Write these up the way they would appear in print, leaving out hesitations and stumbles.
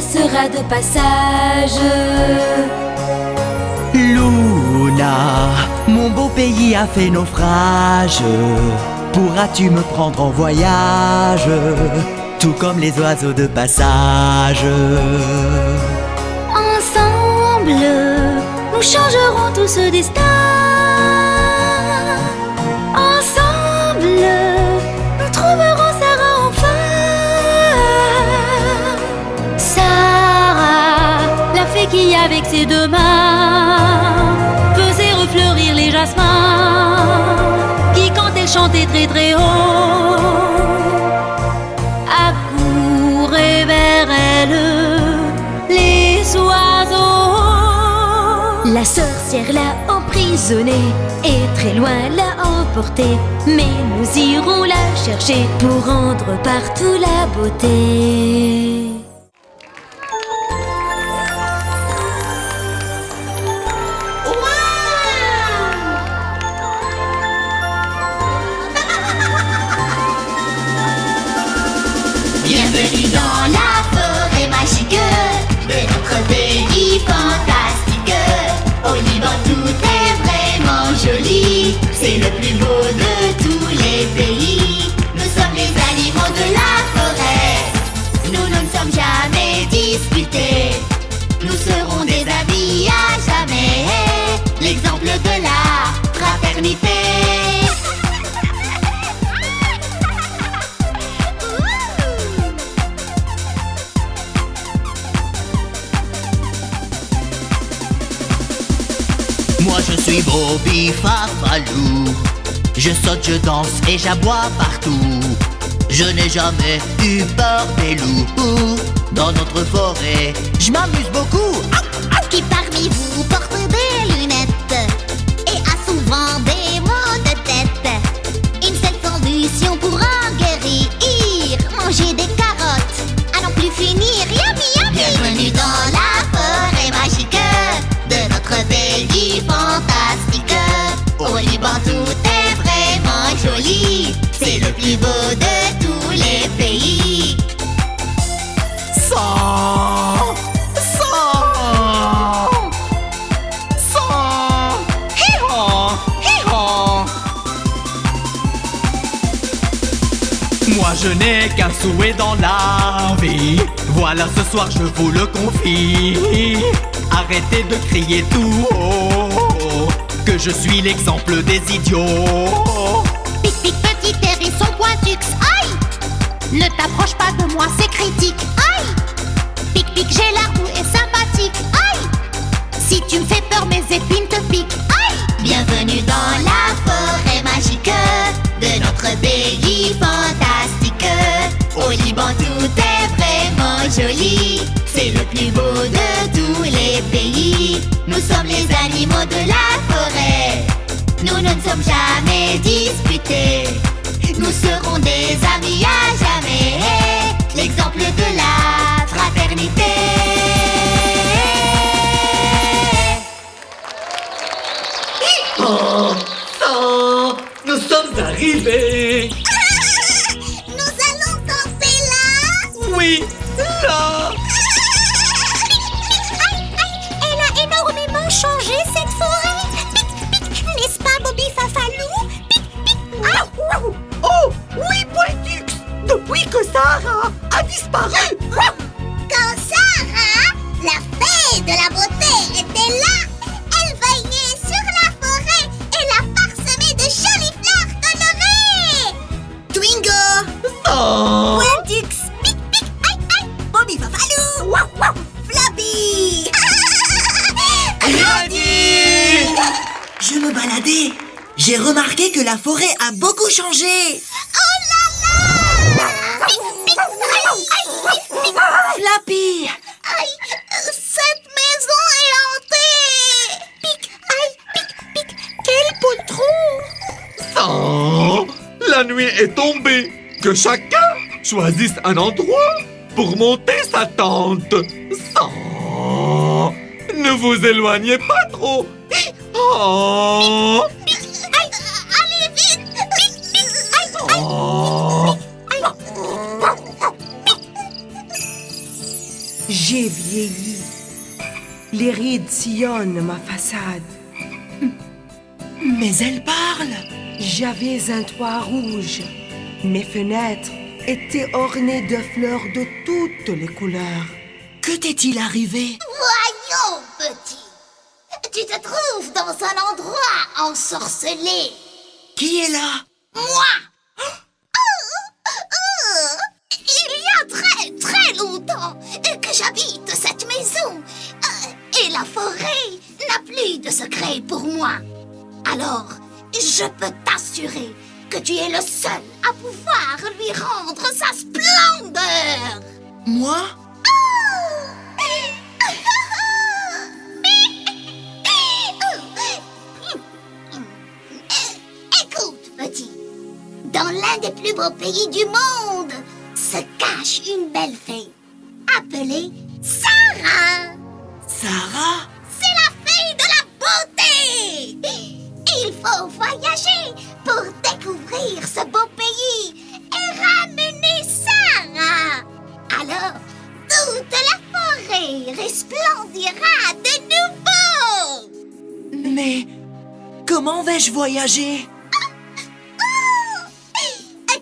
sera de passage. Luna, mon beau pays a fait naufrage. Pourras-tu me prendre en voyage, tout comme les oiseaux de passage? Ensemble, nous changerons tout ce destin. Ensemble, nous trouverons Sarah enfin. Sarah, la fée qui avec ses deux mains faisait refleurir les jasmins, qui quand elle chantait très très haut accouraient vers elle les oiseaux. La sorcière l'a emprisonnée et très loin l'a emportée, mais nous irons la chercher pour rendre partout la beauté. Bienvenue dans la forêt magique de notre pays fantastique. Au Liban tout est vraiment joli, c'est le plus beau de tous les pays. Nous sommes les animaux de la forêt, nous ne sommes jamais disputés. Nous serons des amis à jamais, l'exemple de la fraternité. Moi je suis Bobby Farfalou. Je saute, je danse et j'aboie partout. Je n'ai jamais eu peur des loups. Dans notre forêt, je m'amuse beaucoup. Qui parmi vous porte des lunettes et a souvent des maux de tête? Une seule solution pour en guérir, manger des carottes à n'en plus finir. Yummy, yummy. Bienvenue dans la forêt magique de notre pays fantastique. Au Liban tout est vraiment joli, c'est le plus beau de tous les pays. Sang, sang, sang, hi-han, hi-han. Moi je n'ai qu'un souhait dans la vie. Voilà ce soir je vous le confie. Arrêtez de crier tout haut que je suis l'exemple des idiots. Pic pic petit hérisson pointux, aïe! Ne t'approche pas de moi, c'est critique, aïe! Pic pic j'ai l'air doux et sympathique, aïe! Si tu me fais peur, mes épines te piquent, aïe! Bienvenue dans la forêt magique de notre pays fantastique. Au Liban tout est vraiment joli, c'est le plus beau de tous les pays. Nous sommes les animaux de la forêt, nous ne sommes jamais disputés. Nous serons des amis à jamais, l'exemple de la fraternité. Oh, sang, nous sommes arrivés. Nous allons danser là. Oui, là. Elle a énormément changé cette forêt. Pic, pic, n'est-ce pas Bobby Fafalou? Pic, pic. Oh, oui, Pointux. Depuis que Sarah a disparu. Quand Sarah, la fée de la beauté, était là, elle veillait sur la forêt et la parsemait de jolies fleurs colorées. Twingo, Sang. Pointux, pic, pic, aïe, aïe, Bobby Fafalou, waouh, waouh, Floppy. Granny. Je me baladais. J'ai remarqué que la forêt a beaucoup changé. Oh là là! Pic, pic, aïe, aïe, pic, pic. Flappy. Aïe, cette maison est hantée. Pic, aïe, pic, pic. Quel poltron! Oh, la nuit est tombée. Que chacun choisisse un endroit pour monter sa tente. Oh, ne vous éloignez pas trop. Oh, Allez vite! Pic, pic, aïe, oh. J'ai vieilli. Les rides sillonnent ma façade. Mais elle parle. J'avais un toit rouge. Mes fenêtres étaient ornées de fleurs de toutes les couleurs. Que t'est-il arrivé? Voyons, petit. Tu te trouves dans un endroit ensorcelé. Qui est là? Moi. Il y a très très longtemps que j'habite cette maison. Et la forêt n'a plus de secret pour moi. Alors, je peux t'assurer que tu es le seul à pouvoir lui rendre sa splendeur. Moi? Écoute, petit. Dans l'un des plus beaux pays du monde se cache une belle fée appelée Sarah. Sarah? C'est la fée de la beauté. Il faut voyager pour découvrir ce beau pays et ramener Sarah. Alors, toute la forêt resplendira de nouveau. Mais comment vais-je voyager?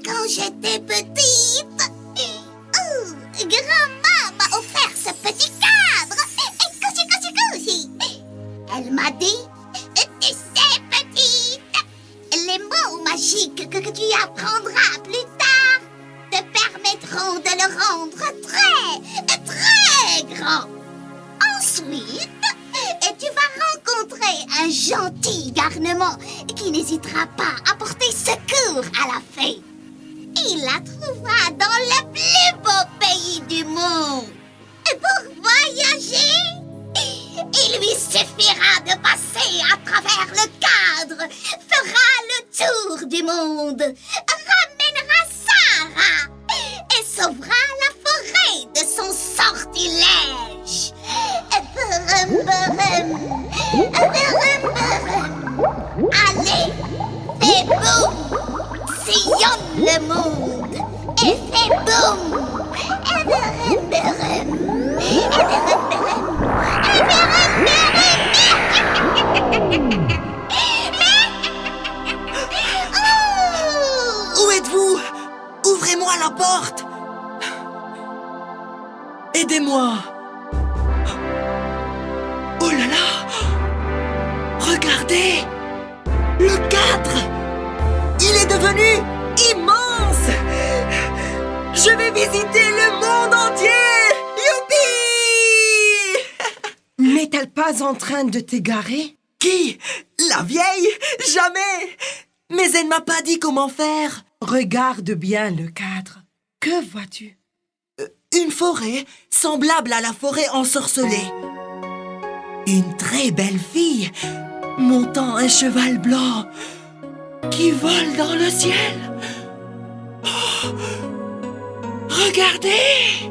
Quand j'étais petite, grand-mère m'a offert ce petit cadre. Cousi. Elle m'a dit, tu sais, petite, les mots magiques que tu apprendras plus tard te permettront de le rendre très grand. Ensuite, tu vas rencontrer un gentil garnement qui n'hésitera pas à porter secours à la fée. Il la trouvera dans le plus beau pays du monde. Et pour voyager, il lui suffira de passer à travers le cadre, fera le tour du monde, ramènera Sarah et sauvera la forêt de son sortilège. Allez, fais boum, sillonne le monde et fais boum. Où êtes-vous? Ouvrez-moi la porte. Aidez-moi. Oh là là! Regardez! Le cadre! Il est devenu immense! Je vais visiter le monde entier! Youpi! N'est-elle pas en train de t'égarer? Qui? La vieille? Jamais! Mais elle m'a pas dit comment faire. Regarde bien le cadre. Que vois-tu? Une forêt semblable à la forêt ensorcelée. Une très belle fille montant un cheval blanc qui vole dans le ciel. Oh, regardez!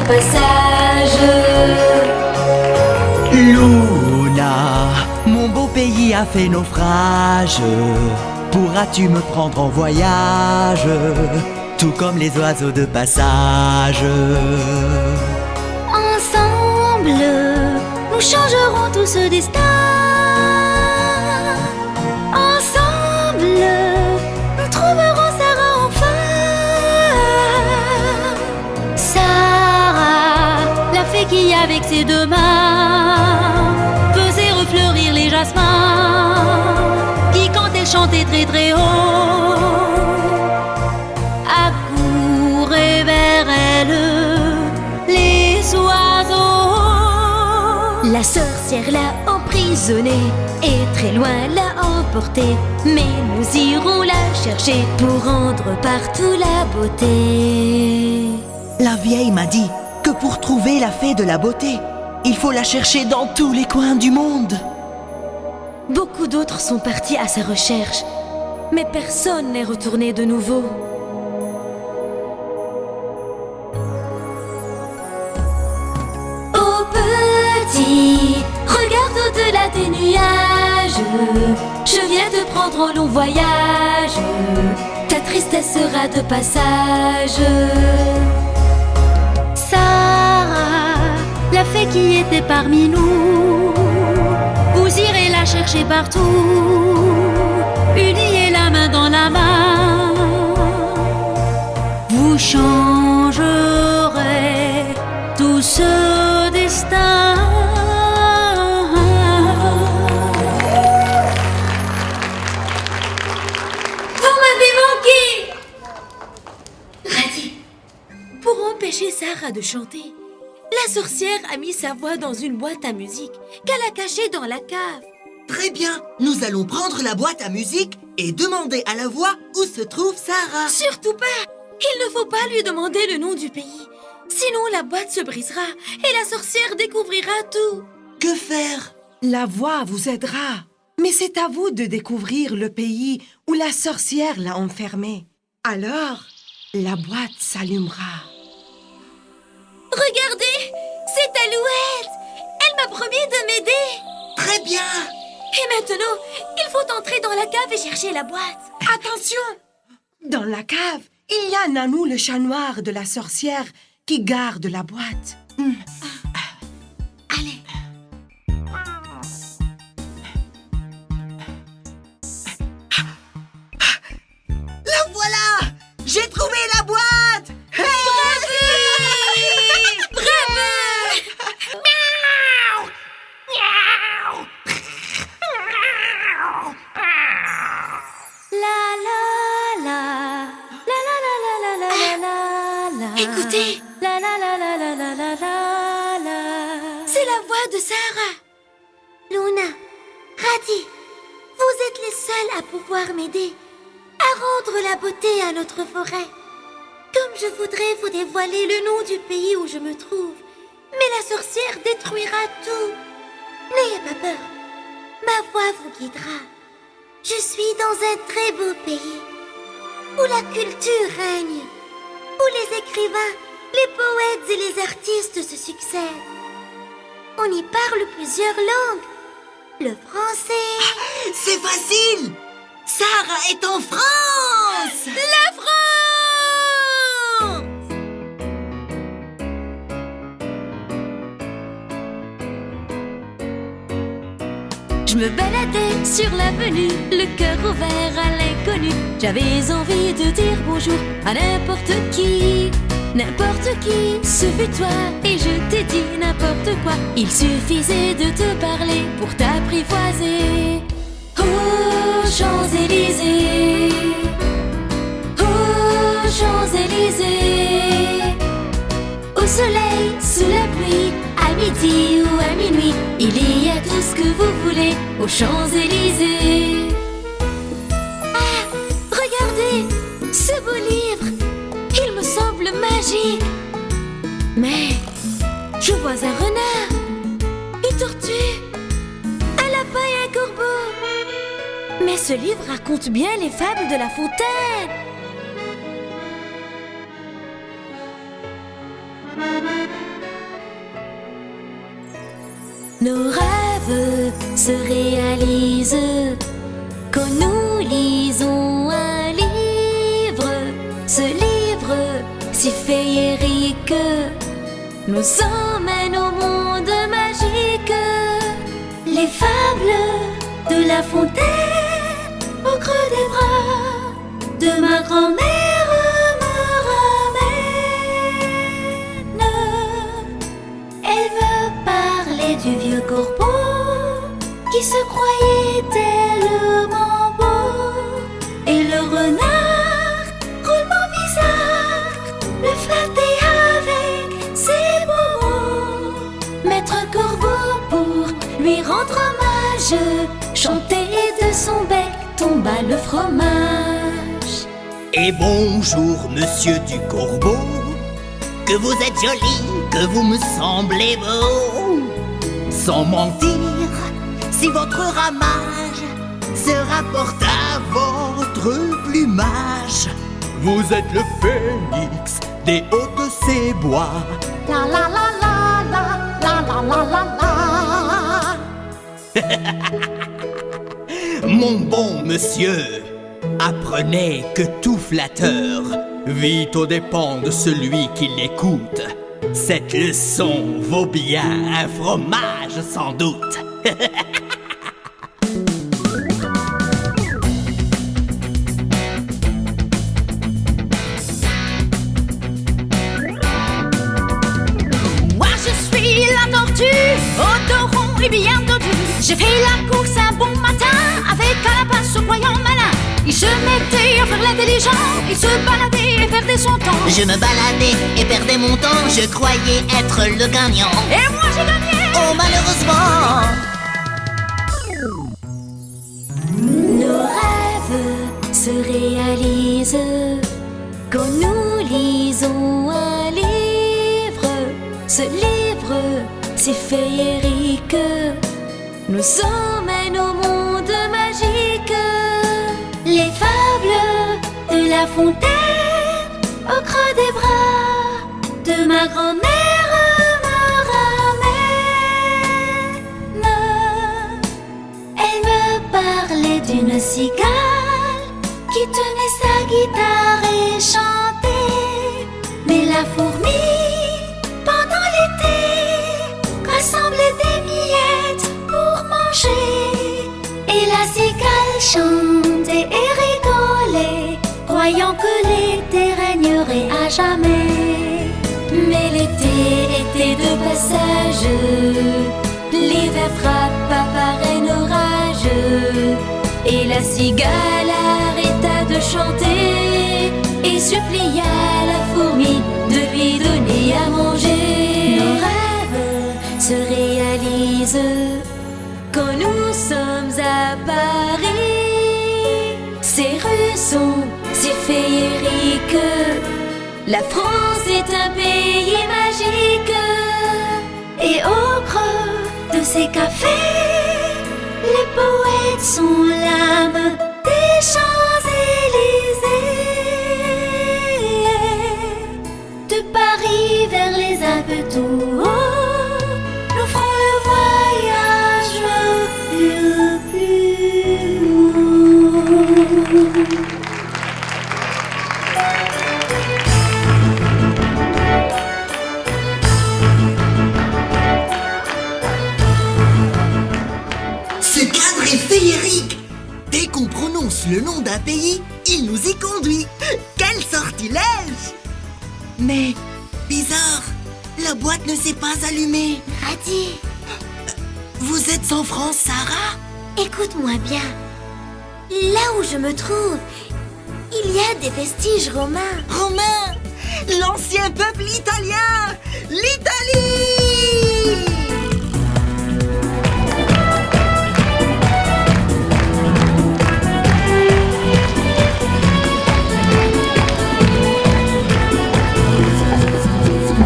Passage. Luna, mon beau pays a fait naufrage. Pourras-tu me prendre en voyage, tout comme les oiseaux de passage? Ensemble, nous changerons tout ce destin. Ensemble, nous trouverons Sarah enfin. La fée qui avec ses deux mains faisait refleurir les jasmins, qui quand elle chantait très haut accouraient vers elle les oiseaux. La sorcière l'a emprisonnée et très loin l'a emportée, mais nous irons la chercher pour rendre partout la beauté. La vieille m'a dit que pour trouver la fée de la beauté, il faut la chercher dans tous les coins du monde. Beaucoup d'autres sont partis à sa recherche, mais personne n'est retourné de nouveau. Oh petit, regarde au-delà des nuages. Je viens te prendre au long voyage. Ta tristesse sera de passage. Sarah, la fée qui était parmi nous, vous irez la chercher partout, unis et la main dans la main. Vous changerez tout ce destin. Vous m'avez manqué! Radi, pour empêcher Sarah de chanter, la sorcière a mis sa voix dans une boîte à musique qu'elle a cachée dans la cave. Très bien, nous allons prendre la boîte à musique et demander à la voix où se trouve Sarah. Surtout pas! Il ne faut pas lui demander le nom du pays. Sinon la boîte se brisera et la sorcière découvrira tout. Que faire? La voix vous aidera. Mais c'est à vous de découvrir le pays où la sorcière l'a enfermée. Alors, la boîte s'allumera. Regardez! C'est Alouette! Elle m'a promis de m'aider! Très bien! Et maintenant, il faut entrer dans la cave et chercher la boîte. Attention! Dans la cave, il y a Nanou le chat noir de la sorcière qui garde la boîte. Allez. La voilà! J'ai trouvé la boîte! Écoutez, c'est la voix de Sarah. Luna, Radi, vous êtes les seuls à pouvoir m'aider à rendre la beauté à notre forêt. Comme je voudrais vous dévoiler le nom du pays où je me trouve, mais la sorcière détruira tout. N'ayez pas peur, ma voix vous guidera. Je suis dans un très beau pays où la culture règne, où les écrivains, les poètes et les artistes se succèdent. On y parle plusieurs langues. Le français... C'est facile! Sarah est en France! La France! Je me baladais sur l'avenue, le cœur ouvert à l'inconnu. J'avais envie de dire bonjour à n'importe qui. N'importe qui, ce fut toi, et je t'ai dit n'importe quoi. Il suffisait de te parler pour t'apprivoiser. Oh, Champs-Élysées, oh, Champs-Élysées. Au soleil, sous la pluie, à midi ou à minuit, il y a tout ce que vous voulez aux Champs-Élysées. Ah, regardez, ce beau livre, il me semble magique. Mais je vois un renard, une tortue, un lapin et un corbeau. Mais ce livre raconte bien les fables de La Fontaine. Nos rêves se réalisent quand nous lisons un livre. Ce livre si féerique nous emmène au monde magique. Les fables de La Fontaine au creux des bras de ma grand-mère me ramène. Elle veut parler du vieux corbeau qui se croyait tellement beau, et le renard, drôlement bizarre, le flattait avec ses beaux mots. Maître Corbeau, pour lui rendre hommage, chantait et de son bec tomba le fromage. Et bonjour, monsieur du Corbeau, que vous êtes joli, que vous me semblez beau. Sans mentir, si votre ramage se rapporte à votre plumage, Vous êtes le phénix des hauts de ces bois. la la la la la la la la la. Mon bon monsieur, apprenez que tout flatteur Vit aux dépens de celui qui l'écoute. cette leçon vaut bien un fromage sans doute. Moi je suis la tortue, au dos rond et bien dodu. J'ai fait la course un bon matin avec Carapace au croyant malin. Il se mettait à faire l'intelligent, il se baladait et perdait son temps. Je me baladais et perdais mon temps, je croyais être le gagnant. Et moi j'ai gagné. Oh malheureusement, Nos rêves se réalisent quand nous lisons un livre. Ce livre si féerique nous emmène au monde magique. Les fables de La Fontaine au creux des bras de ma grand-mère me ramènent. Elle me parlait d'une cigale qui tenait sa guitare et chantait. Mais la fourmi, pendant l'été, rassemblait des miettes pour manger. Et la cigale chantait et rigolait, croyant que l'été régnerait à jamais. Mais l'été était de passage, l'hiver frappa par un orage, et la cigale arrêta de chanter et supplia la fourmi de lui donner à manger. Nos rêves se réalisent quand nous sommes à Paris. Ces rues sont si féeriques, la France est un pays magique. Et au creux de ces cafés, les poètes sont l'âme des Champs-Élysées. De Paris vers les Alpes tout haut, nous ferons le voyage le plus haut. Ce cadre est féerique. Dès qu'on prononce le nom d'un pays, il nous y conduit. Quel sortilège! Mais, bizarre, la boîte ne s'est pas allumée. Radis, Vous êtes en France, Sarah? écoute-moi bien. Là où je me trouve, il y a des vestiges romains. Romain, l'ancien peuple italien, l'Italie!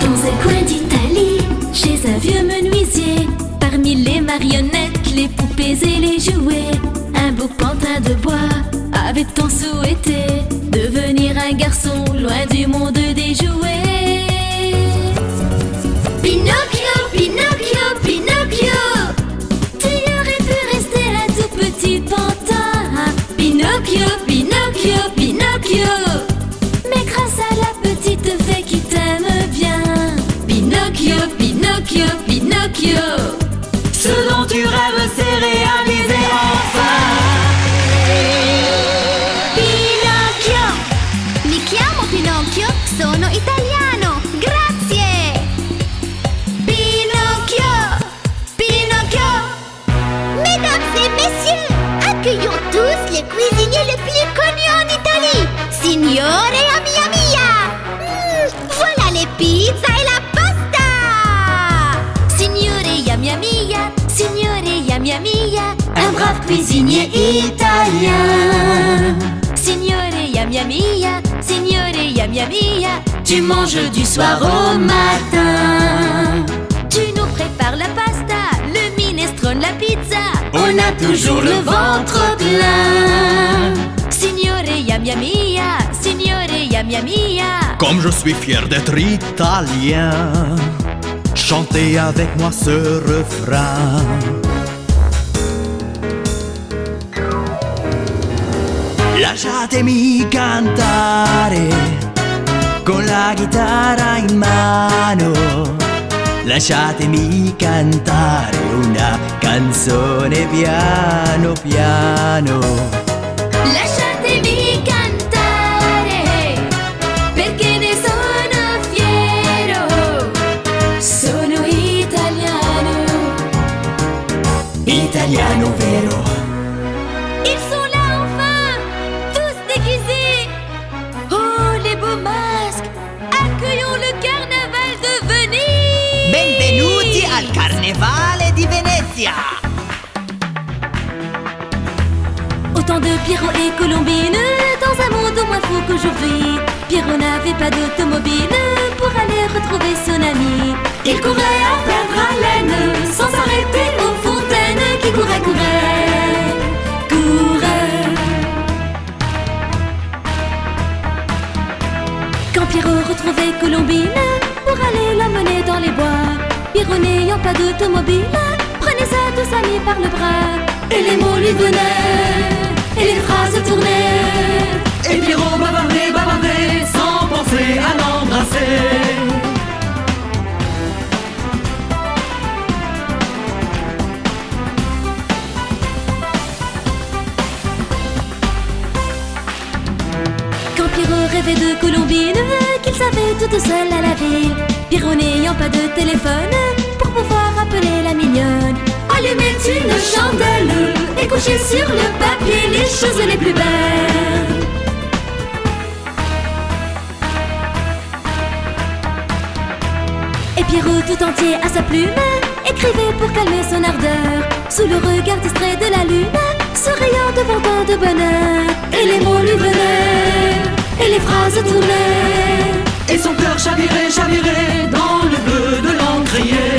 Dans un coin d'Italie, chez un vieux menuisier, parmi les marionnettes, les poupées et les jouets, un beau pantin de bois avait tant souhaité devenir un garçon loin du monde des jouets. Pinocchio, Pinocchio, Pinocchio, tu aurais pu rester un tout petit pantin. Pinocchio, Pinocchio, Pinocchio, mais grâce à la petite fée qui t'aime bien. Pinocchio, Pinocchio, Pinocchio, Ce dont tu rêves s'est réalisé enfin. Pinocchio! Mi chiamo Pinocchio, sono italiano, grazie! Pinocchio! Pinocchio! Mesdames et messieurs, accueillons tous le cuisinier le plus connu en Italie, Signore Mia Mia! Voilà les pizzas et la pasta! Signore Mia Mia, Signore Mia Mia, un brave cuisinier italien. Signore Mia Mia, Signore Mia Mia, Tu manges du soir au matin. Tu nous prépares la pasta, le minestrone, la pizza. On a toujours le ventre plein. Signore yam yam mia, signore yam yam mia. Comme je suis fier d'être italien, chantez avec moi ce refrain. Lasciatemi cantare con la chitarra in mano. Lasciatemi cantare una canzone piano piano. Lasciatemi cantare, perché ne sono fiero. Sono italiano. Italiano vero. Ils sont là enfin, tous déguisés. Oh, les beaux masques. Accueillons le carnaval de Venise. Benvenuti al Carnevale di Venezia. Autant de Pierrot et Colombine dans un monde au moins fou qu'aujourd'hui. Pierrot n'avait pas d'automobile pour aller retrouver son ami. Il courait à perdre haleine sans s'arrêter aux fontaines qui couraient, couraient, couraient. Quand Pierrot retrouvait Colombine pour aller l'emmener dans les bois, Pierrot n'ayant pas d'automobile prenait sa douce amie par le bras. Et les mots lui venaient, et les phrases tournaient. Et Pierrot bavardait, bavardait, sans penser à l'embrasser. Quand Pierrot rêvait de Colombine, qu'il savait toute seule à la ville, Pierrot n'ayant pas de téléphone pour pouvoir appeler la mignonne, allumait une chandelle et couchait sur le papier les choses les plus belles. Et Pierrot tout entier à sa plume écrivait pour calmer son ardeur, sous le regard distrait de la lune, souriant devant tant de bonheur. Et les mots lui venaient, et les phrases tournaient, Et son cœur chavirait, chavirait dans le bleu de l'encrier.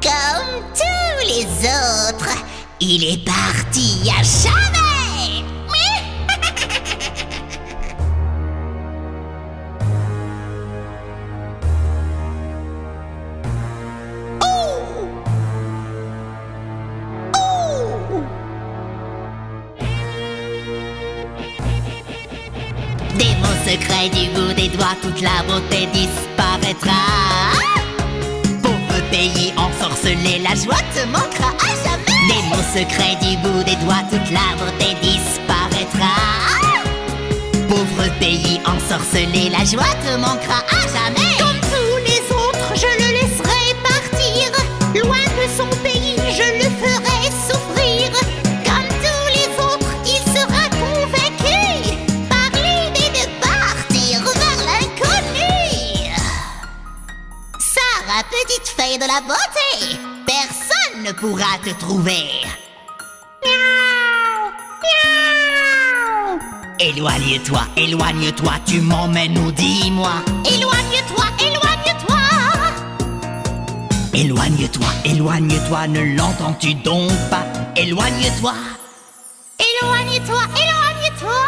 Comme tous les autres, il est parti à jamais. Des mots secrets du bout des doigts, toute la beauté disparaîtra. Pauvre pays ensorcelé, la joie te manquera à jamais. Des mots secrets du bout des doigts, toute la beauté disparaîtra. Pauvre pays ensorcelé, la joie te manquera à jamais. Comme tous les autres, je le laisserai partir. Loin de son pays, je le ferai souffrir. Comme tous les autres, il sera convaincu par l'idée de partir vers l'inconnu. Sarah, petite fée de la beauté, personne ne pourra te trouver. Miaou, miaou. Éloigne-toi, éloigne-toi, tu m'emmènes où, dis-moi. Éloigne-toi, éloigne-toi. Éloigne-toi, éloigne-toi, ne l'entends-tu donc pas? Éloigne-toi. Éloigne-toi, éloigne-toi.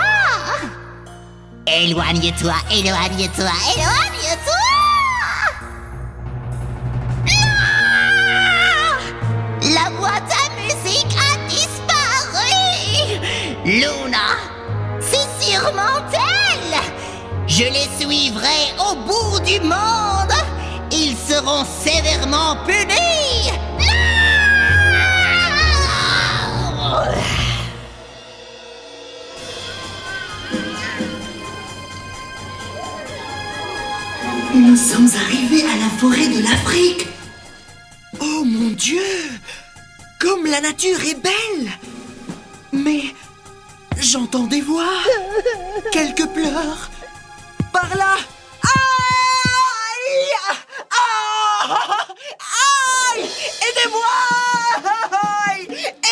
Éloigne-toi, éloigne-toi, éloigne-toi. La boîte à musique a disparu. Luna, c'est sûrement elle. Je les suivrai au bout du monde. Ils seront sévèrement punis. Non! Nous sommes arrivés à la forêt de l'Afrique. Oh mon Dieu! Comme la nature est belle! Mais J'entends des voix. Quelques pleurs. Par là. Aïe! Aïe! Aidez-moi! Aïe!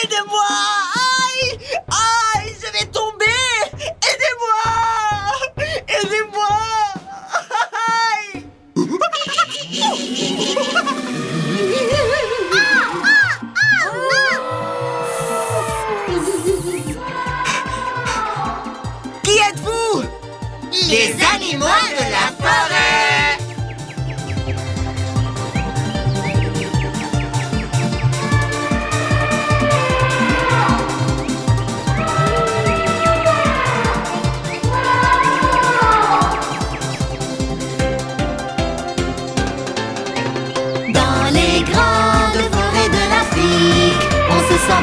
Aidez-moi! Aïe! Aïe! Je vais tomber! Aidez-moi! Aidez-moi! Aïe! Qui êtes-vous? Les animaux de la forêt! Dans les grandes forêts de l'Afrique, on se sent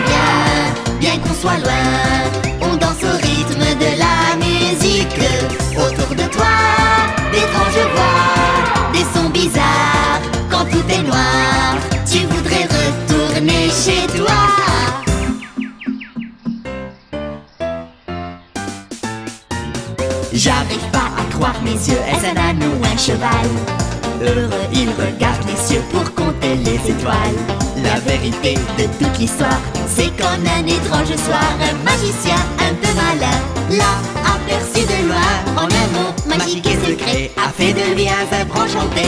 bien qu'on soit loin. On danse au rythme de la musique. Autour de toi, d'étranges voix, des sons bizarres. Quand tout est noir, tu voudrais retourner chez toi. J'arrive pas à croire mes yeux, est-ce un âne ou un cheval? Heureux, il regarde les cieux pour compter les étoiles. La vérité de toute l'histoire, c'est qu'en un étrange soir, un magicien un peu malin l'a aperçu de loin. En un mot magique et secret, a fait de lui un zèbre enchanté.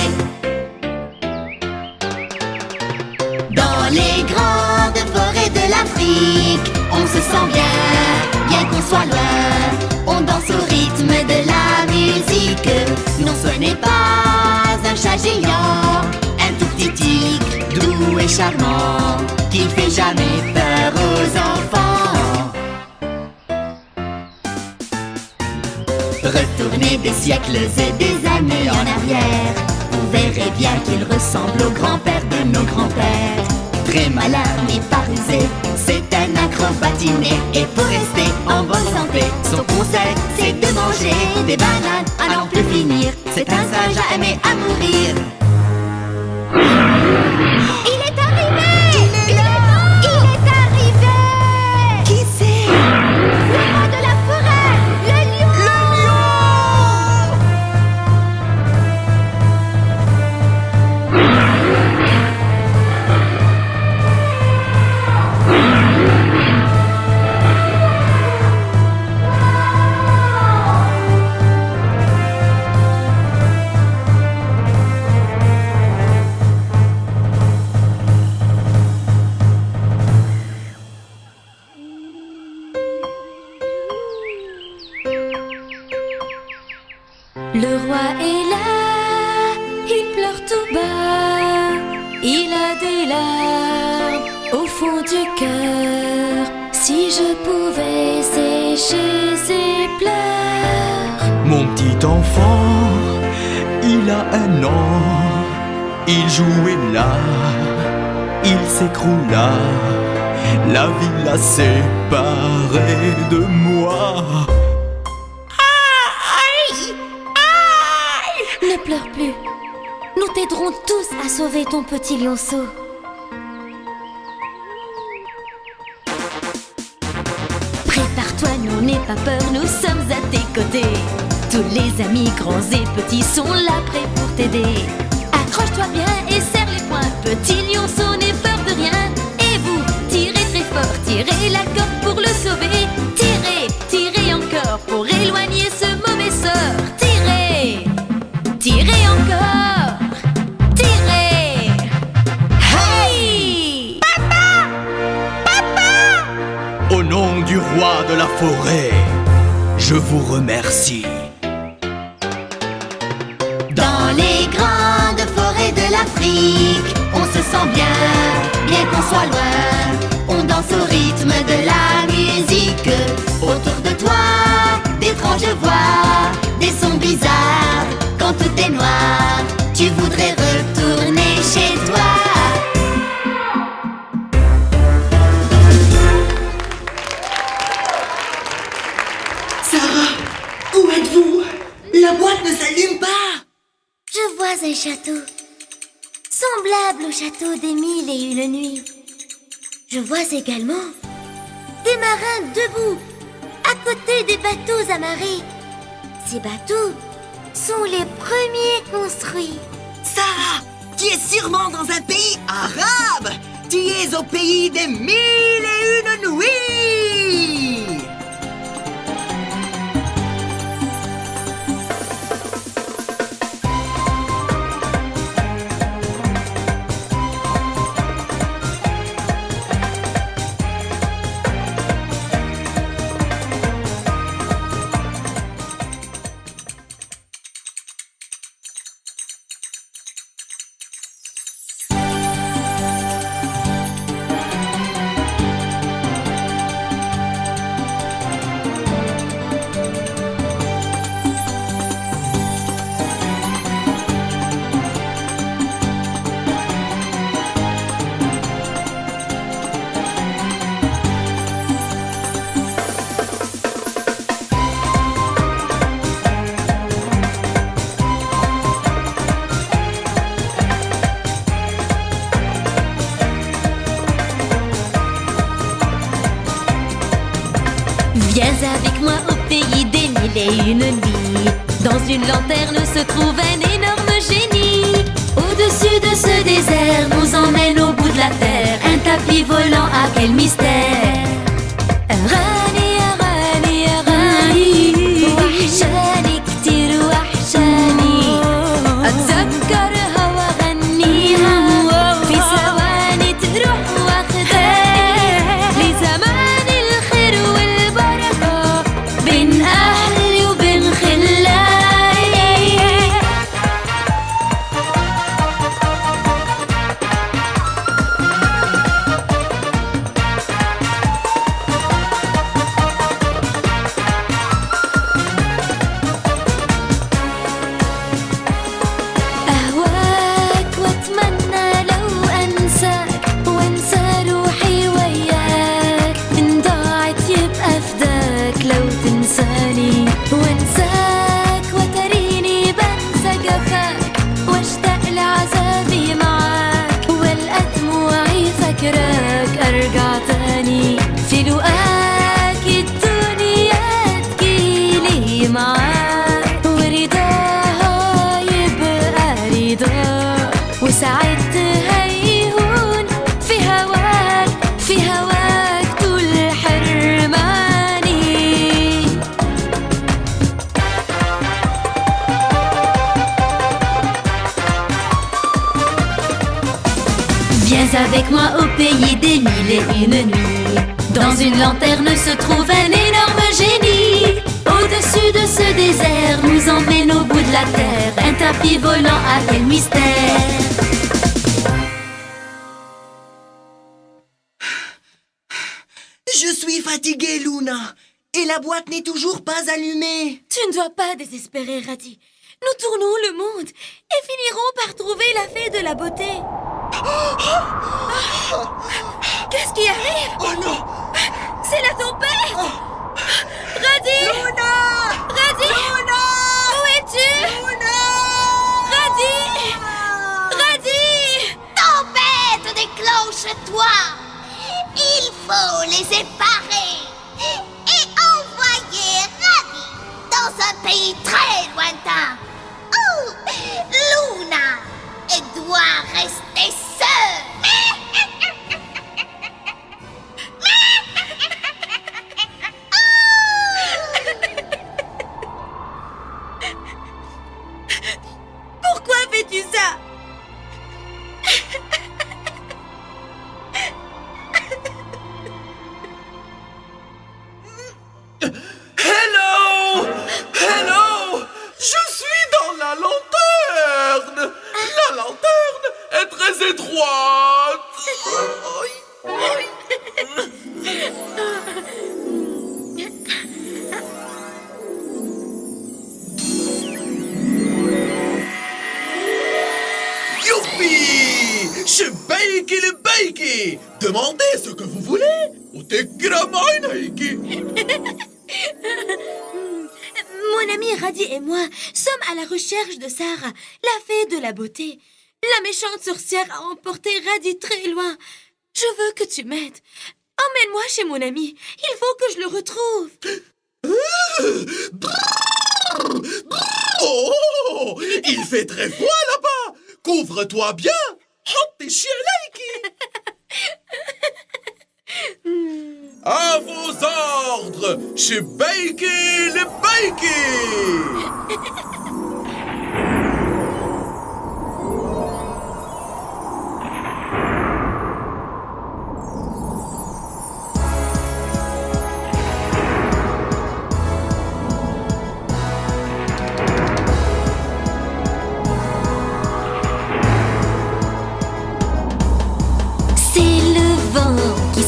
Dans les grandes forêts de l'Afrique, on se sent bien qu'on soit loin. On danse au rythme de la musique. Non, ce n'est pas un chat géant, un tout petit tigre, doux et charmant, qui fait jamais peur aux enfants. Retournez des siècles et des années en arrière, vous verrez bien qu'il ressemble au grand-père de nos grands-pères. Très malin mais pas rusé, c'est un acrobate inné. Et pour rester en bonne santé, son conseil c'est de manger des bananes à n'en plus finir. C'est un singe à aimer à mourir. Il est arrivé! Il est arrivé! Qui c'est? Le roi de la forêt! Le lion! Le roi est là, il pleure tout bas, il a des larmes au fond du cœur. Si je pouvais sécher ses pleurs. Mon petit enfant, il a un an, il jouait là, il s'écroula, la vie l'a séparé de moi. Ne pleure plus, nous t'aiderons tous à sauver ton petit lionceau. Prépare-toi, nous n'aie pas peur, nous sommes à tes côtés. Tous les amis grands et petits sont là prêts pour t'aider. Accroche-toi bien et serre les poings, petit lionceau n'aie peur de rien. Et vous, tirez très fort, tirez la corde pour le sauver. Tirez, tirez encore pour éloigner ce mauvais sort. Tirez, tirez encore, tirez. Hey! Au nom du roi de la forêt, je vous remercie. Dans les grandes forêts de l'Afrique, on se sent bien qu'on soit loin. On danse au rythme de la musique. Autour de toi, d'étranges voix, des sons bizarres. Quand tout est noir, tu voudrais retourner chez toi. Sarah, où êtes-vous? La boîte ne s'allume pas. Je vois un château, semblable au château des 1001 nuits. Je vois également des marins debout, à côté des bateaux amarrés. Ces bateaux sont les premiers construits. Sarah, tu es sûrement dans un pays arabe. Tu es au pays des 1001 nuits. Viens avec moi au pays des 1001 nuits. Dans une lanterne se trouve un énorme génie. Au-dessus de ce désert nous emmène au bout de la terre. Un tapis volant, à quel mystère. راني يا راني يا راني وحشاني كتير وحشاني أتذكرها وأغنيها في ثواني تروح واخداني لزمان الخير والبركة بين أهلي وبين خلاني. أهواك وأتمنى لو أنساك وأنسى روحي وياك. إن ضاعت يبقى فداك لو تنساني وأنساك وتريني بنسى جفاك واشتاق لعذابي معاك والقى دموعي فاكراك أرجع تاني في لقاك الدنيا تجيلي معاك ورضاها يبقى رضاك وساعتها يهون في هواك طول حرماني. Viens avec moi au pays des 1001 nuits. Dans une lanterne se trouve un énorme génie. Au-dessus de ce désert nous emmène au bout de la terre. Un tapis volant, à quel mystère. Je suis fatiguée, Luna. Et la boîte n'est toujours pas allumée. Tu ne dois pas désespérer, Radi. Nous tournons le monde et finirons par trouver la fée de la beauté. Qu'est-ce qui arrive? Oh non! C'est la tempête! Radi! Luna! Radi! Luna! Où es-tu? Luna! Radi! Radi! Tempête, déclenche-toi. Il faut les séparer et envoyer Radi dans un pays très lointain. Oh, Luna doit rester seule. Pourquoi fais-tu ça? Hello! Hello! Je suis dans la lanterne! La lanterne est très étroite! Youpi! Je bake le bake! Demandez ce que vous voulez! Ou Mon ami Radi et moi sommes à la recherche de Sarah, la fée de la beauté. La méchante sorcière a emporté Radi très loin. Je veux que tu m'aides. Emmène-moi chez mon ami. Il faut que je le retrouve. Oh, il fait très froid là-bas. Couvre-toi bien. حطي الشعلايكي. À vos ordres, شبيكي لبيكي.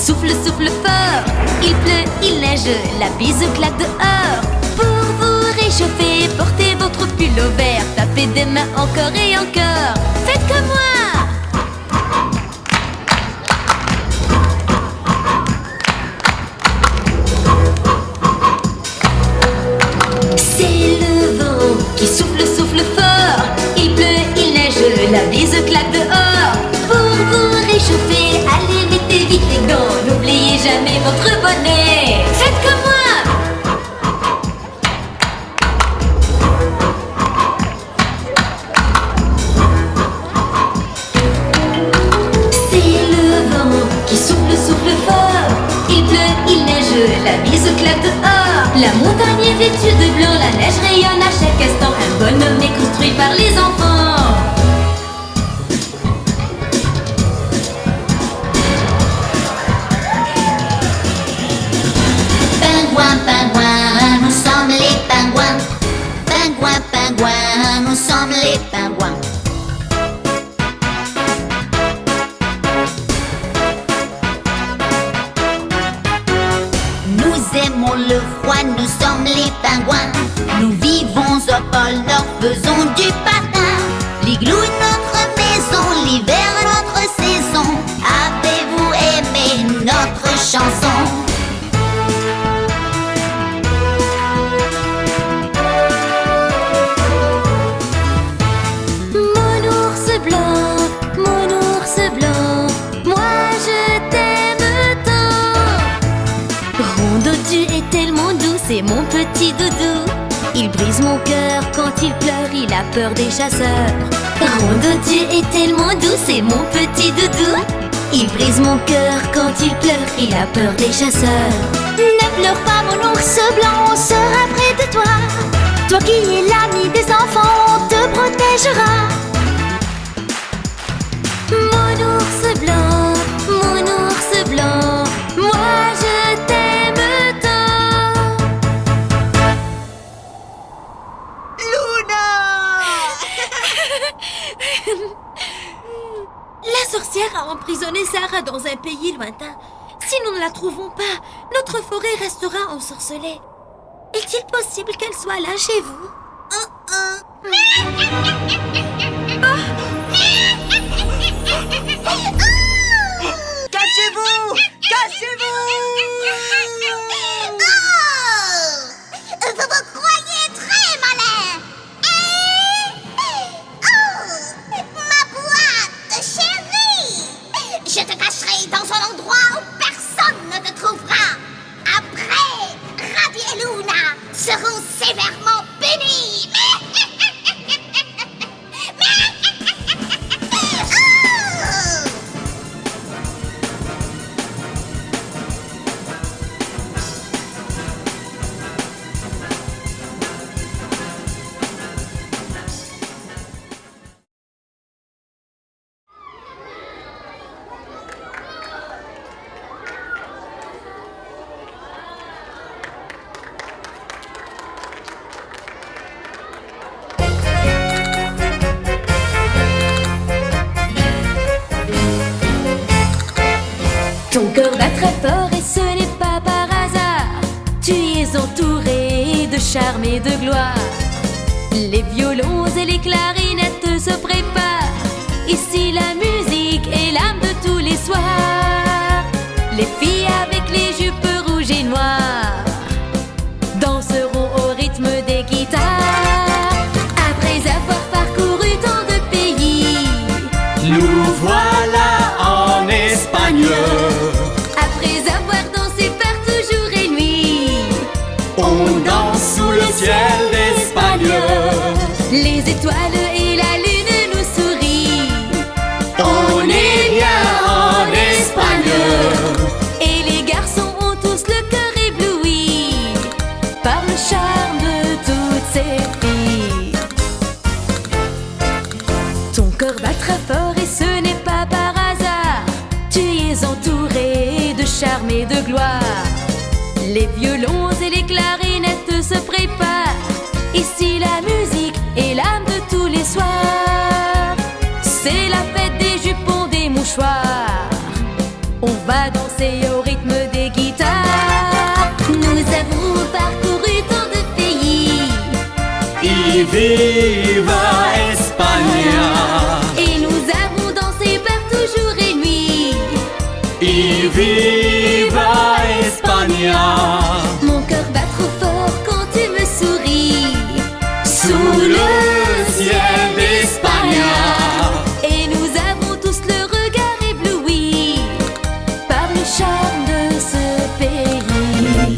Souffle, souffle fort, il pleut, il neige, la bise claque dehors. Pour vous réchauffer, portez votre pull au vert, tapez des mains encore et encore. Faites comme moi. C'est le vent qui souffle, souffle fort, il pleut, il neige, la bise claque dehors. Pour vous réchauffer, allez, mettez vite les gants, n'oubliez jamais votre bonnet. Faites comme moi. C'est le vent qui souffle, souffle fort, il pleut, il neige, la bise claque dehors. La montagne est vêtue de blanc, la neige rayonne à chaque instant, un bonhomme est construit par les enfants. Pingouins, nous sommes les pingouins. Pingouins, pingouins, nous sommes les pingouins. Nous aimons le froid, nous sommes les pingouins. Nous vivons au pôle Nord, faisons du patin. L'igloo est notre maison, l'hiver est notre saison. Avez-vous aimé notre chanson? C'est mon petit doudou. Il brise mon cœur quand il pleure, il a peur des chasseurs. Rondodu est tellement doux, c'est mon petit doudou. Il brise mon cœur quand il pleure, il a peur des chasseurs. Ne pleure pas mon ours blanc, on sera près de toi. Toi qui es l'ami des enfants, on te protégera. Mon ours blanc, moi je t'aime tant. Luna! La sorcière a emprisonné Sarah dans un pays lointain. Si nous ne la trouvons pas, notre forêt restera ensorcelée. Est-il possible qu'elle soit là chez vous? Cachez-vous! Cachez-vous! Vous vous croyez très malin. Ma boîte, chérie. Je te cacherai dans un endroit où personne ne te trouvera. Après, Radhi et Luna seront sévèrement punis. Ton cœur bat très fort et ce n'est pas par hasard. Tu es entouré de charme et de gloire. Les violons et les clarinettes se préparent. Ici la musique est l'âme de tous les soirs. Les filles avec les jupes rouges et noires danseront au rythme des guitares. Après avoir parcouru tant de pays, Nous voilà en Espagne. après avoir dansé partout jour et nuit, On Les étoiles et la lune nous sourient. On est bien en Espagne. Et les garçons ont tous le cœur ébloui par le charme de toutes ces filles. Ton cœur bat très fort et ce n'est pas par hasard. Tu y es entouré de charme et de gloire. Les violons et les clarinettes se préparent. Ici la musique est l'âme de tous les soirs. C'est la fête des jupons, des mouchoirs. On va danser au rythme des guitares. Nous avons parcouru tant de pays. Y viva España. Et nous avons dansé partout jour et nuit. Y viva España. Mon cœur bat trop fort quand tu me souris. Sous le ciel d'Espagne. Et nous avons tous le regard ébloui par le charme de ce pays.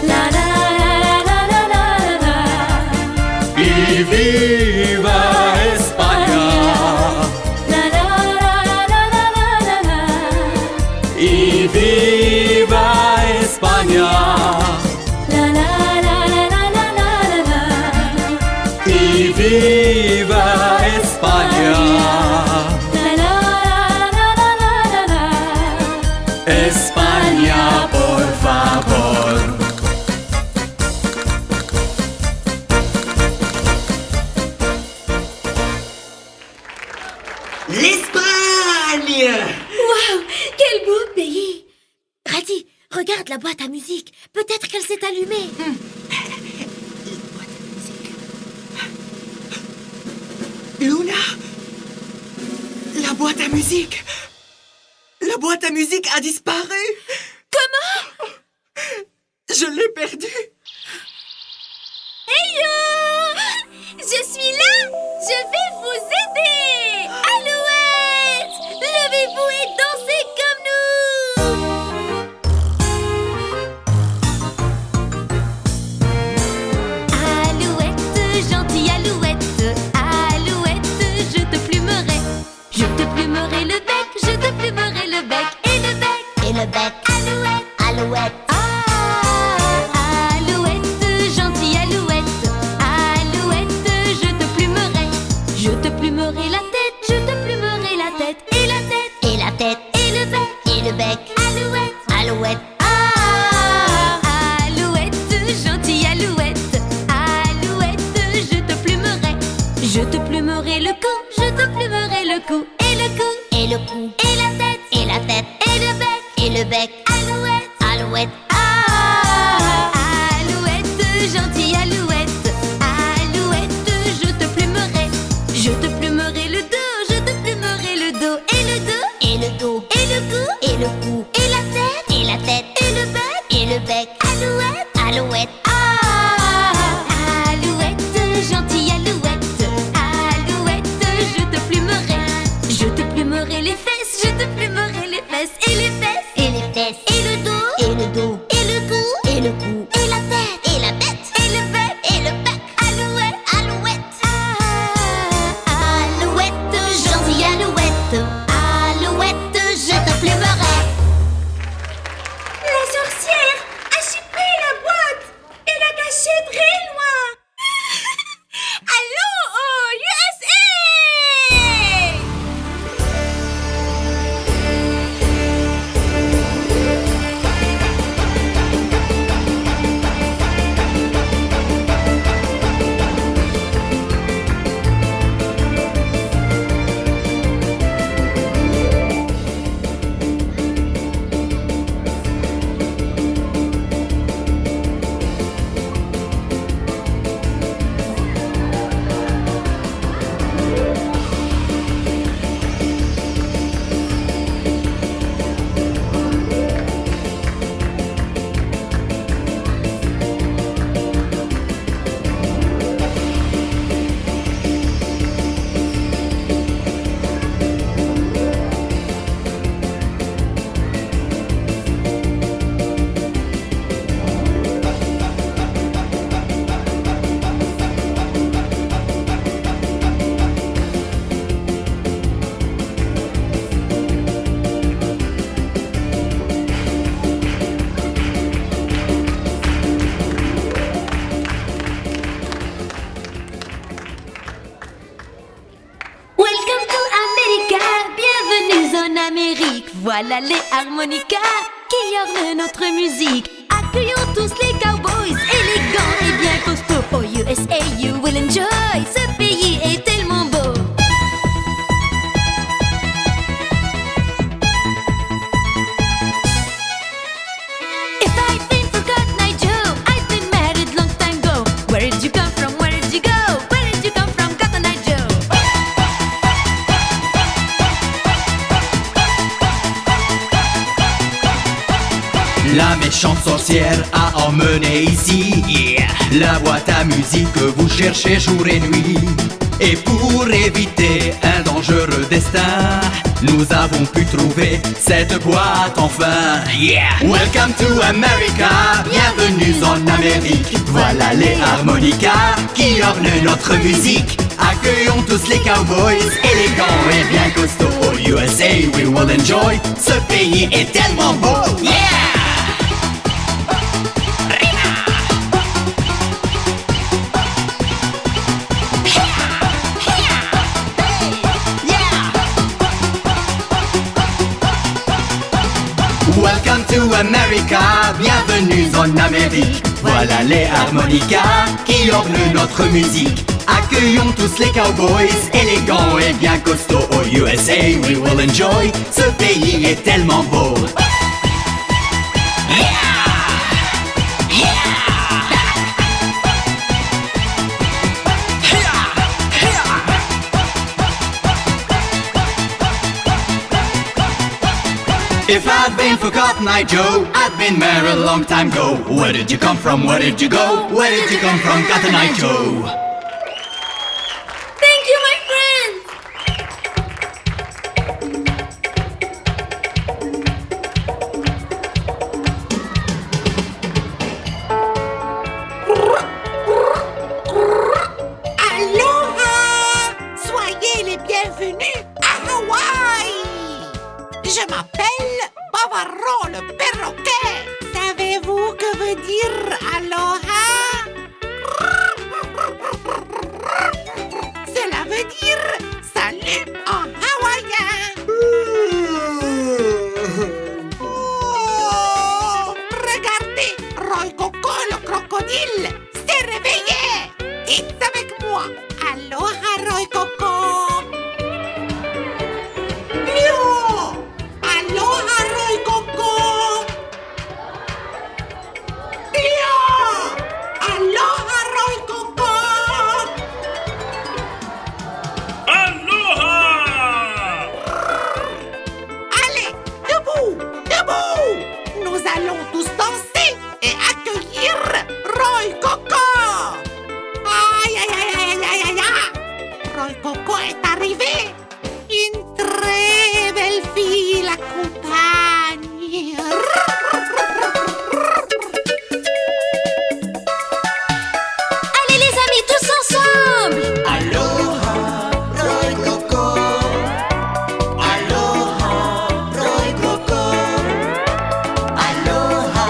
La la la la la la la. Y viva España. La la la la la la la. Y viva España. La la la la la la la. Y viva España. La la la la la la la. España, por favor. L'Espagne! Waouh, quel beau pays! Rati, regarde la boîte à musique. Peut-être qu'elle s'est allumée. Luna! La boîte à musique! La boîte à musique a disparu! Comment? Je l'ai perdue! Je suis là! Je vais vous aider! Alouette! Levez-vous et dansez comme nous! Alouette, gentille alouette, alouette, je te plumerai. Je te plumerai le bec, je te plumerai le bec et le bec. Et le bec. Alouette! Alouette. Alouette, gentille alouette, alouette, je te plumerai. Je te plumerai la tête, je te plumerai la tête et la tête. Et la tête. Et le bec, Et le bec. alouette. Alouette. Alouette, gentille alouette, alouette, je te plumerai. Je te plumerai le cou, je te plumerai le cou et le cou. Et le cou. Et la tête, Et la tête. et le bec. Et le bec. Alouette, Alouette. alouette, gentille alouette, alouette, je te plumerai. Je te plumerai le dos, je te plumerai le dos et le dos. Et le dos. Et le cou, Et le cou. et la tête, Et la tête. et le bec. Et le bec. Alouette, Alouette. alouette, gentille alouette, alouette, je te plumerai. Je te plumerai les fesses, je te plumerai les fesses et les fesses. Et les fesses. en Amérique. Voilà les harmonicas qui ornent notre musique. Accueillons tous les cowboys élégants et bien costauds. Oh USA, you will enjoy. Ce pays est tellement beau. If I'd been for Cotton Eye Joe, I'd been married long time ago. Where did you come from? Where did you go? Where did you come from, Cotton Eye Joe? La méchante sorcière a emmené ici, yeah, la boîte à musique que vous cherchez jour et nuit. Et pour éviter un dangereux destin, nous avons pu trouver cette boîte enfin. Yeah. Welcome to America, bienvenue en Amérique. Voilà les harmonicas qui ornent notre musique. Accueillons tous les cowboys élégants et bien costauds. Oh USA, we will enjoy. Ce pays est tellement beau. Yeah. Welcome to America, bienvenue en Amérique. Voilà les harmonicas qui ornent notre musique. Accueillons tous les cowboys élégants et bien costauds. Oh USA, we will enjoy. Ce pays est tellement beau. If I'd been for Cotton Eye Joe, I'd been married a long time ago. Where did you come from? Where did you go? Where did you come from, Cotton Eye Joe? Thank you, my friends! Aloha! Soyez les bienvenus à Hawaï! Je m'appelle Bavaron le perroquet. Savez-vous que veut dire aloha? Cela veut dire salut en hawaïen. Oh, regardez, Roy Coco le crocodile s'est réveillé. Dites avec moi, aloha Roy Coco. Lio! Aloha Roy Coco. Lio! Aloha Roy Coco. Aloha! Allez, debout, debout. Nous allons tous danser et accueillir Roy Coco. Aïe, aïe, aïe, aïe, aïe, aïe, aïe. Roy Coco est arrivé. Une très belle fille l'accompagne. Allez les amis, tous ensemble! Aloha, Roy Coco. Aloha, Roy Coco. Aloha,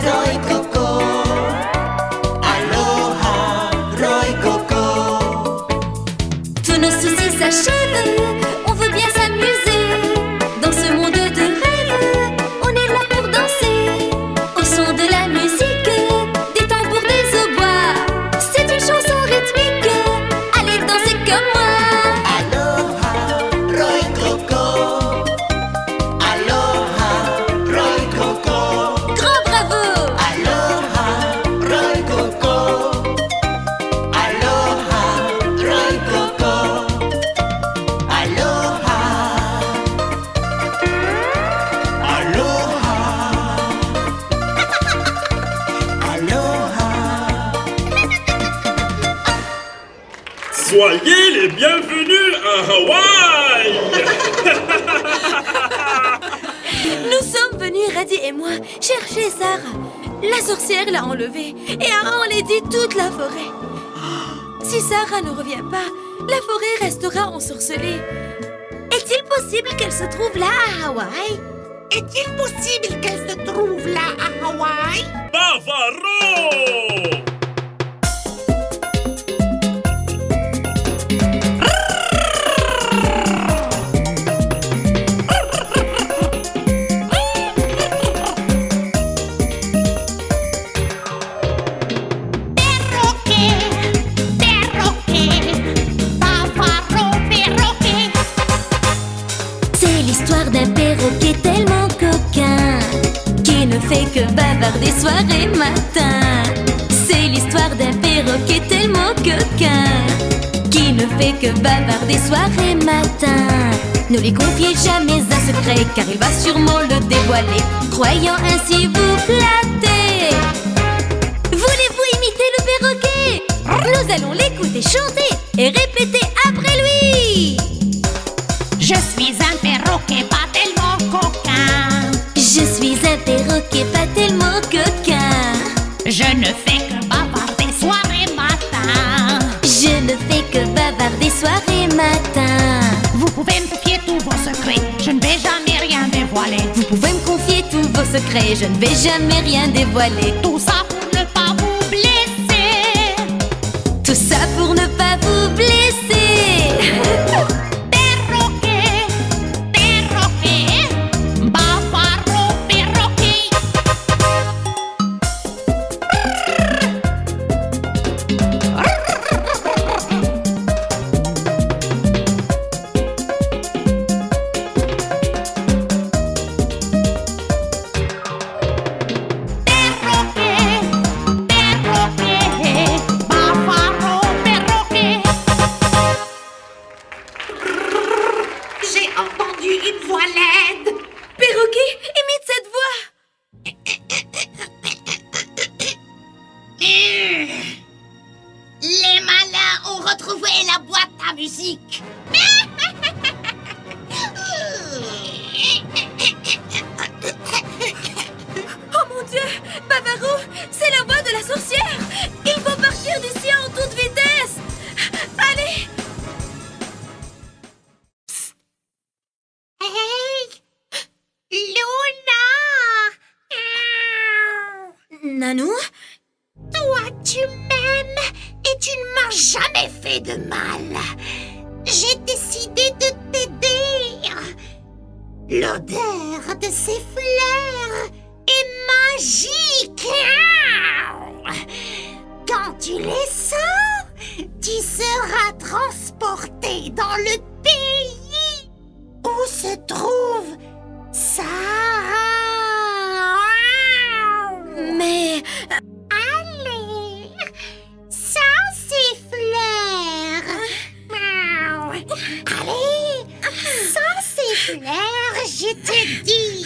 Roy Coco. Aloha, Roy Coco. Tous nos soucis s'achèvent, on veut bien s'amuser. Dans ce monde de rêve, on est là pour danser. Au son de la musique, des tambours, des hautbois. C'est une chanson rythmique, allez danser comme moi. Aloha, Roy Coco. Aloha, Roy Coco. Grand bravo! Aloha, Roy Coco. Aloha, Roy Coco. Aloha. Aloha. Aloha. Soyez les bienvenus à Hawaï! Nous sommes venus, Raddy et moi, chercher Sarah. La sorcière l'a enlevée et a enlaidé toute la forêt. Si Sarah ne revient pas, la forêt restera ensorcelée. Est-il possible qu'elle se trouve là à Hawaï? Est-il possible qu'elle se trouve là à Hawaï? Bavaron! bavarder soir et matin. C'est l'histoire d'un perroquet tellement coquin qui ne fait que bavarder soir et matin. Ne lui confiez jamais un secret car il va sûrement le dévoiler, croyant ainsi vous flatter. Voulez-vous imiter le perroquet? Nous allons l'écouter chanter et répéter après lui. Je suis un perroquet pas tellement coquin. Je suis un perroquet pas tellement coquin. Je ne fais que bavarder soir et matin. Je ne fais que bavarder soir et matin. Vous pouvez me confier tous vos secrets, je ne vais jamais rien dévoiler. Vous pouvez me confier tous vos secrets, je ne vais jamais rien dévoiler. Tout ça pour ne pas vous blesser. Tout ça pour ne pas vous blesser. Perroquet, perroquet, bavaro perroquet. J'ai entendu une voix laide. Perroquet, imite cette voix. Les malins ont retrouvé la boîte à musique. Oh mon Dieu, Bavaro, c'est la voix de la sorcière. Il faut partir d'ici en toute vitesse. Allez. Hey, Luna. Nanou? Toi, tu m'aimes et tu ne m'as jamais fait de mal. J'ai décidé de t'aider. L'odeur de ces fleurs est magique. Quand tu les sens, tu seras transporté dans le pays où se trouve Sarah. Mais Allez, sans ces fleurs. Allez, sans ces fleurs, je te dis.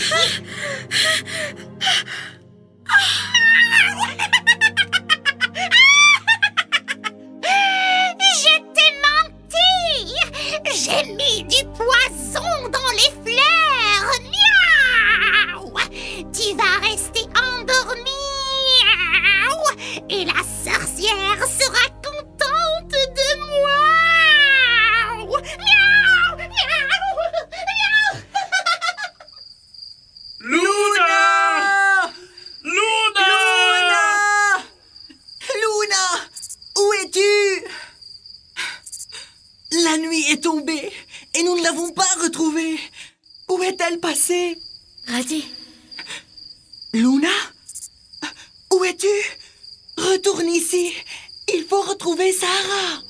Je t'ai menti. J'ai mis du poison dans les fleurs. Miaou. Tu vas rester endormi. Miaou. Et la sorcière sera contente de moi. Miaou. Miaou. Miaou. Luna! Luna! Luna! Où es-tu? La nuit est tombée et nous ne l'avons pas retrouvée. Où est-elle passée? Radi, Luna? Où es-tu? Retourne ici. Il faut retrouver Sarah.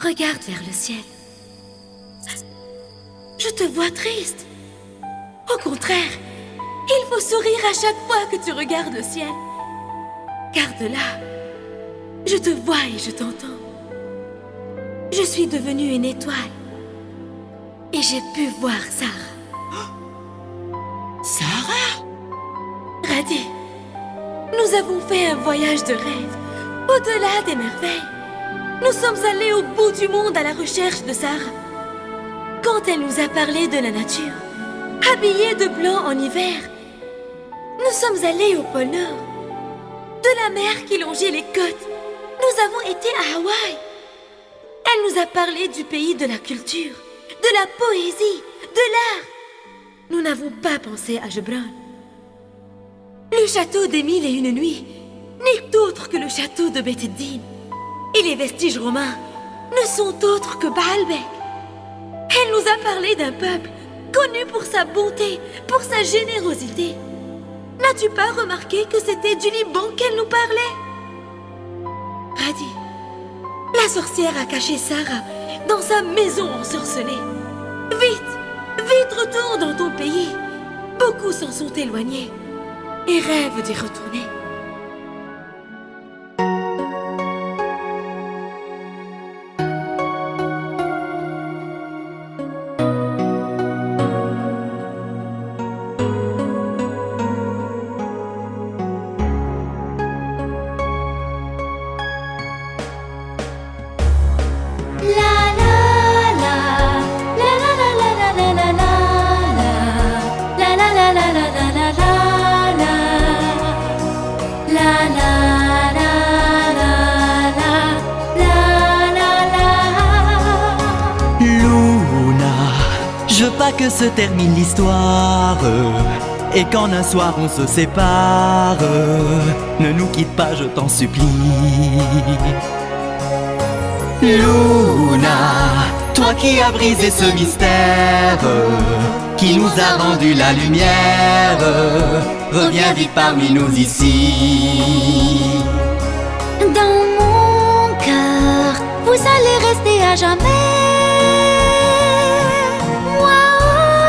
regarde vers le ciel. Je te vois triste. Au contraire, il faut sourire à chaque fois que tu regardes le ciel. Car de là, je te vois et je t'entends. Je suis devenue une étoile. Et j'ai pu voir Sarah. Sarah? Radi, nous avons fait un voyage de rêve, au-delà des merveilles. Nous sommes allés au bout du monde à la recherche de Sarah. Quand elle nous a parlé de la nature, habillée de blanc en hiver, nous sommes allés au pôle Nord. De la mer qui longeait les côtes, nous avons été à Hawaï. Elle nous a parlé du pays de la culture, de la poésie, de l'art. Nous n'avons pas pensé à Gebron. Le château des Mille et Une Nuits n'est autre que le château de Beth Din. Et les vestiges romains ne sont autres que Baalbek. Elle nous a parlé d'un peuple connu pour sa bonté, pour sa générosité. N'as-tu pas remarqué que c'était du Liban qu'elle nous parlait? Radi, la sorcière a caché Sarah dans sa maison ensorcelée. Vite, vite retourne dans ton pays. Beaucoup s'en sont éloignés. et rêve d'y retourner. Je veux pas que se termine l'histoire et qu'en un soir on se sépare. Ne nous quitte pas, je t'en supplie. Luna, toi qui as brisé ce mystère, qui nous a rendu la lumière, reviens vite parmi nous ici. Dans mon cœur, vous allez rester à jamais. Moi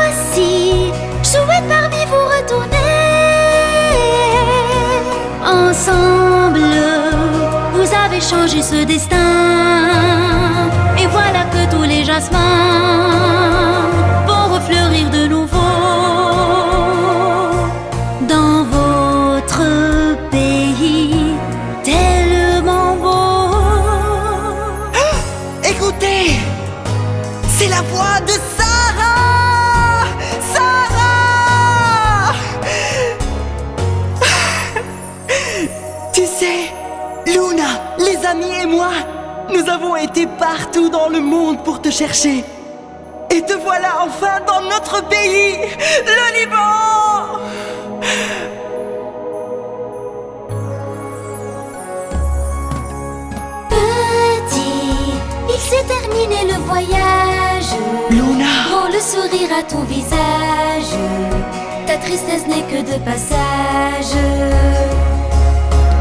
aussi, je souhaite parmi vous retourner. Ensemble, vous avez changé ce destin. Et voilà que tous les jasmins vont refleurir de nouveau dans votre pays tellement beau. Écoutez, c'est la voix de Sarah. Sarah. Tu sais, Luna, les amis et moi, nous avons été partout dans le monde pour te chercher. Et te voilà enfin dans notre pays, le Liban. Petit, il s'est terminé le voyage. Luna. Prends le sourire à ton visage. Ta tristesse n'est que de passage.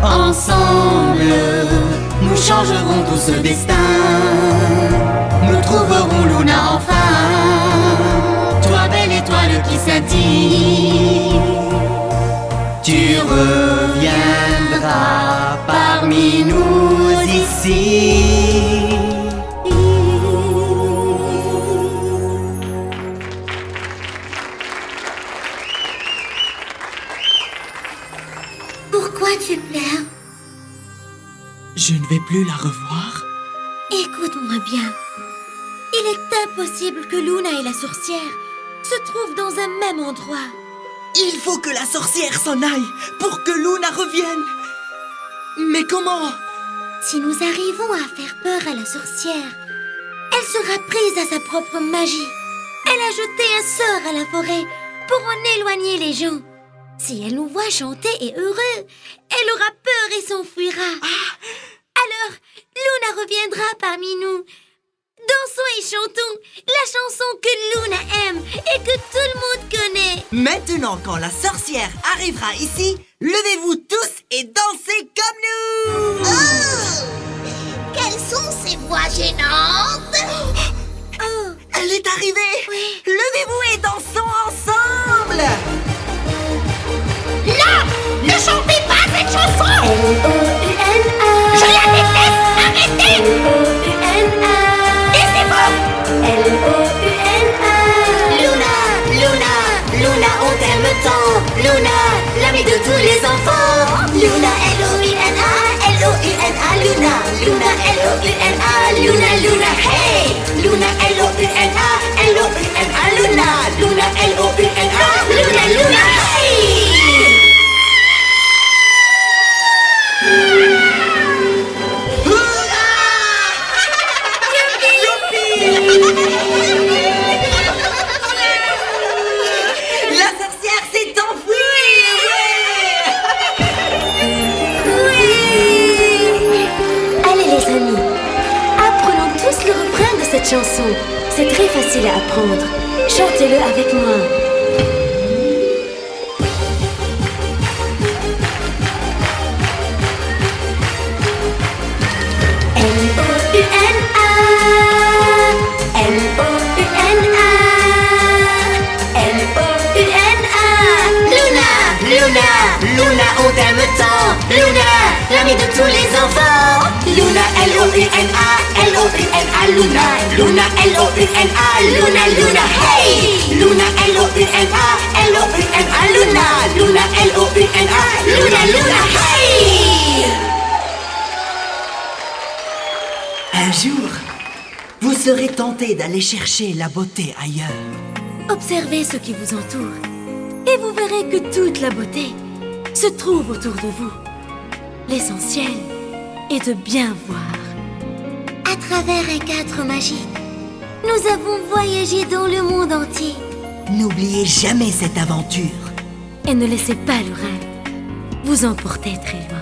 Ensemble, nous changerons tout ce destin. Nous trouverons Luna enfin. Toi belle étoile qui scintille, tu reviendras parmi nous ici. Pourquoi tu pleures? Je ne vais plus la revoir. Écoute-moi bien. Il est impossible que Luna et la sorcière se trouvent dans un même endroit. Il faut que la sorcière s'en aille pour que Luna revienne. Mais comment? Si nous arrivons à faire peur à la sorcière, elle sera prise à sa propre magie. Elle a jeté un sort à la forêt pour en éloigner les gens. Si elle nous voit chanter et heureux, elle aura peur et s'enfuira. Alors, Luna reviendra parmi nous. Dansons et chantons la chanson que Luna aime et que tout le monde connaît. Maintenant, quand la sorcière arrivera ici, levez-vous tous et dansez comme nous. Quelles sont ces voix gênantes? Oh, Elle est arrivée. oui. Levez-vous et dansons ensemble. Non! Ne chantez pas cette chanson! L-O-U-N-A. Je la déteste! Arrêtez! L-O-U-N-A. Taisez-vous! L-O-U-N-A. Luna, on t'aime tant! Luna, l'ami de tous les enfants! Luna, L-O-U-N-A, L-O-U-N-A, Luna, Luna, hey! Luna, L-O-U-N-A, Luna, L-O-U-N-A, Luna, hey! La sorcière s'est enfuie. Allez les amis, apprenons tous le refrain de cette chanson. C'est très facile à apprendre. Chantez-le avec moi. L-O-U-N-A. L-O-U-N-A. L-O-U-N-A. Luna, Luna, Luna, L-O-U-N-A, Luna, Luna, hey! Luna, L-O-U-N-A, L-O-U-N-A, Luna, Luna, L-O-U-N-A, Luna, Luna, hey! Un jour, vous serez tenté d'aller chercher la beauté ailleurs. Observez ce qui vous entoure et vous verrez que toute la beauté se trouve autour de vous. L'essentiel est de bien voir. À travers un cadre magique, nous avons voyagé dans le monde entier. N'oubliez jamais cette aventure. Et ne laissez pas le rêve vous emporter très loin.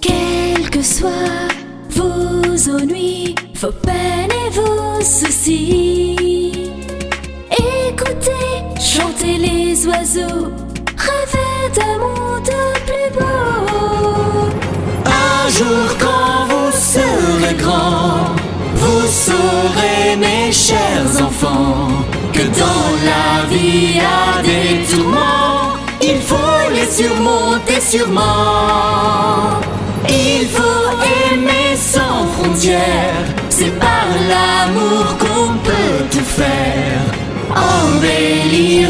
Quels que soient vos ennuis, vos peines et vos soucis, écoutez, chantez les oiseaux, rêvez d'un monde plus beau. Un jour quand vous serez grands, vous saurez mes chers enfants, que dans la vie à des tourments, il faut les surmonter sûrement. Il faut aimer sans frontières, c'est par l'amour qu'on peut tout faire. Embellir